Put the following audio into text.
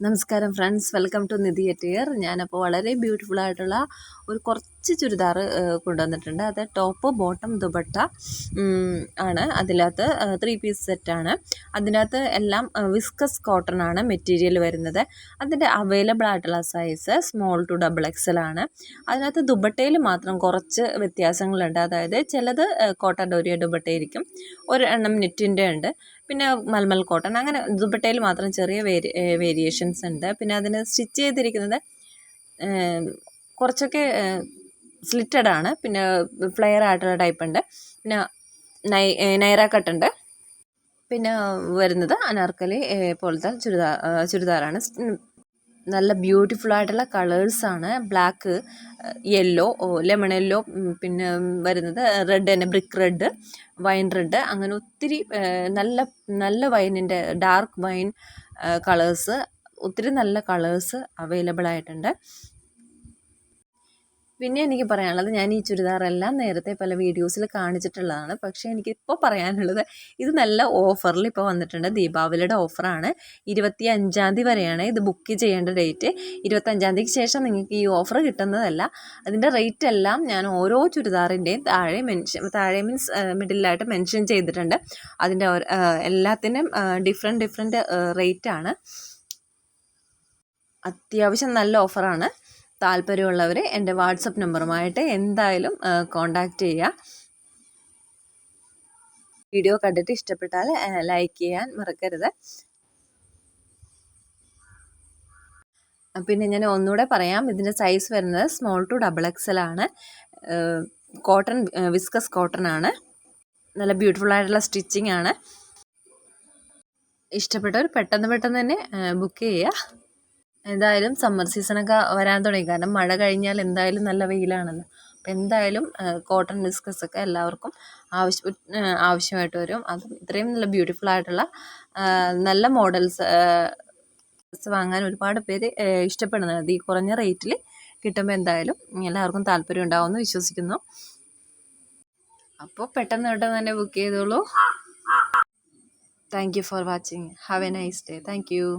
നമസ്കാരം friends, welcome to നിധി എറ്റിയർ. ഞാനപ്പോൾ വളരെ ബ്യൂട്ടിഫുൾ ആയിട്ടുള്ള ഒരു കുറച്ച് ചുരിദാർ കൊണ്ടുവന്നിട്ടുണ്ട്. അത് ടോപ്പ് ബോട്ടം ദുപ്പട്ട ആണ്. അതിനകത്ത് 3 പീസ് സെറ്റാണ്. അതിനകത്ത് എല്ലാം വിസ്കസ് കോട്ടൺ ആണ് മെറ്റീരിയൽ വരുന്നത്. അതിൻ്റെ അവൈലബിൾ ആയിട്ടുള്ള size small to double XL ആണ്. അതിനകത്ത് ദുപ്പട്ടയിൽ മാത്രം കുറച്ച് വ്യത്യാസങ്ങളുണ്ട്. അതായത് ചിലത് കോട്ടൺ ഡോരിയ ദുപ്പട്ടയായിരിക്കും, ഒരു എണ്ണം നെറ്റിൻ്റെ ഉണ്ട്, പിന്നെ മൽമൽ കോട്ടൺ, അങ്ങനെ ദുപ്പട്ടയിൽ മാത്രം ചെറിയ വേരിയേഷൻസ് ഉണ്ട്. പിന്നെ അതിന് സ്റ്റിച്ച് ചെയ്തിരിക്കുന്നത് കുറച്ചൊക്കെ സ്ലിറ്റഡ് ആണ്. പിന്നെ ഫ്ലെയർ ആയിട്ടുള്ള ടൈപ്പ് ഉണ്ട്. പിന്നെ നൈറ കട്ട് ഉണ്ട്. പിന്നെ വരുന്നത് അനാർക്കലി പോലത്തെ ചുരിദാറാണ്. നല്ല ബ്യൂട്ടിഫുൾ ആയിട്ടുള്ള കളേഴ്സാണ്. ബ്ലാക്ക്, യെല്ലോ, ലെമൺ യെല്ലോ, പിന്നെ വരുന്നത് റെഡ് തന്നെ, ബ്രിക്ക് റെഡ്, വൈൻ റെഡ്, അങ്ങനെ ഒത്തിരി നല്ല നല്ല വൈനിൻ്റെ ഡാർക്ക് വൈൻ കളേഴ്സ്, ഒത്തിരി നല്ല കളേഴ്സ് അവൈലബിൾ ആയിട്ടുണ്ട്. പിന്നെ എനിക്ക് പറയാനുള്ളത്, ഞാൻ ഈ ചുരിദാറെല്ലാം നേരത്തെ പല വീഡിയോസിൽ കാണിച്ചിട്ടുള്ളതാണ്. പക്ഷേ എനിക്കിപ്പോൾ പറയാനുള്ളത്, ഇത് നല്ല ഓഫറിൽ ഇപ്പോൾ വന്നിട്ടുണ്ട്. ദീപാവലിയുടെ ഓഫറാണ്. 25-ാം തീയതി വരെയാണ് ഇത് ബുക്ക് ചെയ്യേണ്ട ഡേറ്റ്. 25-ാം തീയതിക്ക് ശേഷം നിങ്ങൾക്ക് ഈ ഓഫർ കിട്ടുന്നതല്ല. അതിൻ്റെ റേറ്റ് എല്ലാം ഞാൻ ഓരോ ചുരിദാറിൻ്റെയും താഴെ മീൻസ് മിഡിലായിട്ട് മെൻഷൻ ചെയ്തിട്ടുണ്ട്. അതിൻ്റെ എല്ലാത്തിനും ഡിഫറെൻറ്റ് റേറ്റാണ്. അത്യാവശ്യം നല്ല ഓഫറാണ്. താല്പര്യമുള്ളവർ എൻ്റെ വാട്സപ്പ് നമ്പറുമായിട്ട് എന്തായാലും കോൺടാക്റ്റ് ചെയ്യുക. വീഡിയോ കണ്ടിട്ട് ഇഷ്ടപ്പെട്ടാൽ ലൈക്ക് ചെയ്യാൻ മറക്കരുത്. പിന്നെ ഞാൻ ഒന്നുകൂടെ പറയാം, ഇതിൻ്റെ സൈസ് വരുന്നത് സ്മോൾ ടു ഡബിൾ എക്സൽ ആണ്. കോട്ടൺ, വിസ്കസ് കോട്ടൺ ആണ്. നല്ല ബ്യൂട്ടിഫുൾ ആയിട്ടുള്ള സ്റ്റിച്ചിങ് ആണ്. ഇഷ്ടപ്പെട്ടവർ പെട്ടെന്ന് തന്നെ ബുക്ക് ചെയ്യുക. എന്തായാലും സമ്മർ സീസണൊക്കെ വരാൻ തുടങ്ങി. കാരണം മഴ കഴിഞ്ഞാൽ എന്തായാലും നല്ല വെയിലാണല്ലോ. അപ്പം എന്തായാലും കോട്ടൺ വിസ്കസൊക്കെ എല്ലാവർക്കും ആവശ്യമായിട്ട് വരും. അതും ഇത്രയും നല്ല ബ്യൂട്ടിഫുൾ ആയിട്ടുള്ള നല്ല മോഡൽസ് വാങ്ങാൻ ഒരുപാട് പേര് ഇഷ്ടപ്പെടുന്നുണ്ട്. ഈ കുറഞ്ഞ റേറ്റിൽ കിട്ടുമ്പോൾ എന്തായാലും എല്ലാവർക്കും താല്പര്യം ഉണ്ടാവുമെന്ന് വിശ്വസിക്കുന്നു. അപ്പോൾ പെട്ടെന്ന് തന്നെ ബുക്ക് ചെയ്തോളൂ. Thank you for watching. Have A nice day. Thank you.